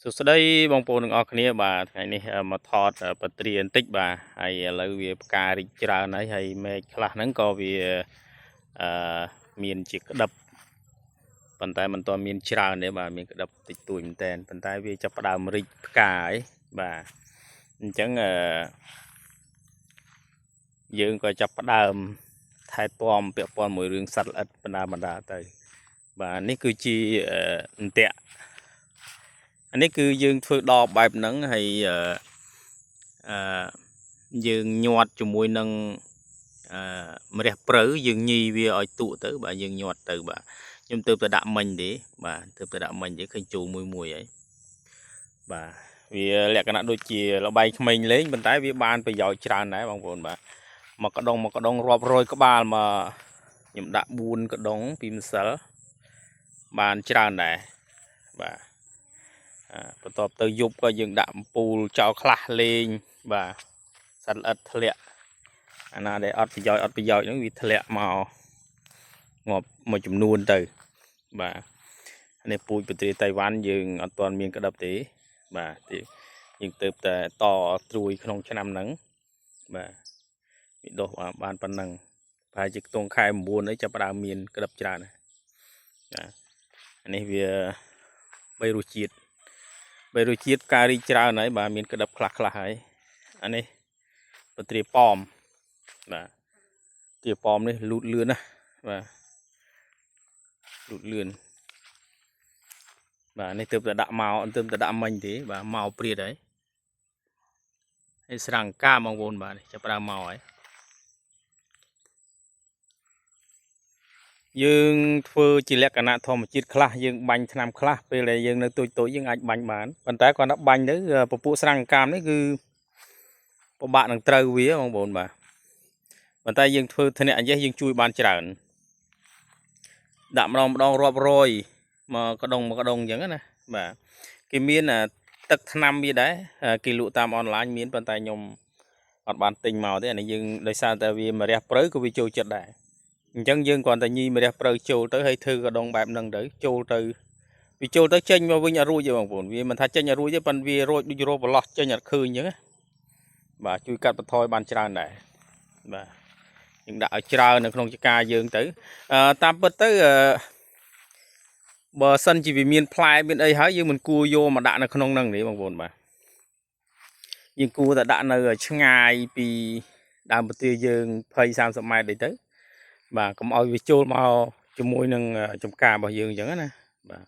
សួស្តីបងប្អូនទាំងអស់គ្នាបាទថ្ងៃនេះមកថតបត្រាបន្តិចបាទហើយឥឡូវវាផ្ការីកច្រើនហើយមេឃខ្លះហ្នឹងក៏វាអឺមានជាក្តឹបប៉ុន្តែមិនទាន់មានច្រើនទេបាទមានក្តឹបតិចតួចមែនតើប៉ុន្តែវាចាប់ផ្ដើមរីកផ្កាហើយបាទអញ្ចឹងយើងក៏ចាប់ផ្ដើមថែទាំពាក់ព័ន្ធមួយរឿងសត្វល្អិតបណ្ដាទៅបាទនេះគឺជាអន្ទាក់អានេះគឺយើងធ្វើដបបែបហ្នឹងហើយយើងញាត់ជាមួយនឹងម្រះព្រៅយើងញីវាឲ្យទុទៅបាទយើងញាត់ទៅបាទខ្ញុំទើបតែដាក់មិញទេបាទទើបតែដាក់មិញទេឃើញចូលមួយហើយបាទវាលក្ខណៈដូចជាលបាយក្មេងលេងប៉ុន្តែវាបានប្រយោជន៍ច្រើនដែរបងប្អូនបាទមួយកដុងរាប់រយក្បាលមកខ្ញុំដាក់4កដុងពីម្សិលបានច្រើនដែរបាទបន្ទាប់ទៅយប់ក៏យើងដាក់អំពូលចោលខ្លះលេងបាទសត្វល្អិតធ្លាក់អាណាដែលអត់ប្រយោជន៍ហ្នឹងវាធ្លាក់មកងាប់មួយចំនួនទៅបាទនេះពូជប្រទេសតៃវ៉ាន់យើងអត់ទាន់មានក្តឹបទេបាទយើងទៅតែតត្រួយក្នុងឆ្នាំហ្នឹងបាទវាដុះបានប៉ុណ្ណឹងប្រហែលជាខ្ទង់ខែ9អីចាប់ផ្ដើមមានក្តឹបច្រើនបាទអានេះវា3រសជាតិការរីកច្រើនហើយបាទមានក្តឹបខ្លះហើយអានេះបត្រាប៉មបាទទ្រាប៉មនេះលូតលឿនណាបាទលូតលឿនបាទនេះទើបតែដាក់មកទើបតែដាក់មិញទេបាទមកព្រាតហើយស្រាំងកាបងប្អូនបាទចាប់ផ្ដើមមកហើយយើងធ្វើជាលក្ខណៈធម្មជាតិខ្លះយើងបាញ់ថ្នាំខ្លះពេលដែលយើងនៅតូចយើងអាចបាញ់បានប៉ុន្តែគាត់ថាបាញ់ទៅពពួកស្រាំងកាមនេះគឺពិបាកនឹងត្រូវវាបងប្អូនបាទប៉ុន្តែយើងធ្វើធ្នាក់អញ្ចេះយើងជួយបានច្រើនដាក់ម្ដងរាប់រយមកកដុងអញ្ចឹងណាបាទគេមានទឹកថ្នាំវាដែរគេលក់តាមអនឡាញមានប៉ុន្តែខ្ញុំអត់បានទិញមកទេអានេះយើងដោយសារតែវាម្រះព្រៅក៏វាចូលចិត្តដែរអញ្ចឹងយើងគ្រាន់តែញីម្រះព្រៅចូលទៅហើយធ្វើកដុងបែបហ្នឹងទៅចូលទៅចេញមកវិញអត់រួចទេបងប្អូនវាមិនថាចេញអត់រួចទេប៉ុន្តែវារួចដូចរោបឡោះចេញអត់ឃើញអញ្ចឹងណាបាទជួយកាត់បន្ថយបានច្រើនដែរបាទយើងដាក់ឲ្យច្រើននៅក្នុងចការយើងទៅតាមពិតទៅបើសិនជាវាមានផ្លែមានអីហើយយើងមិនគួរយកមកដាក់នៅក្នុងហ្នឹងទេបងប្អូនបាទយើងគួរតែដាក់នៅឆ្ងាយពីដើមប្រទាលយើង20-30 ម៉ែត្រអីទៅបាទកុំឲ្យវាចូលមកជាមួយនឹងចំការរបស់យើងអញ្ចឹងណាបាទ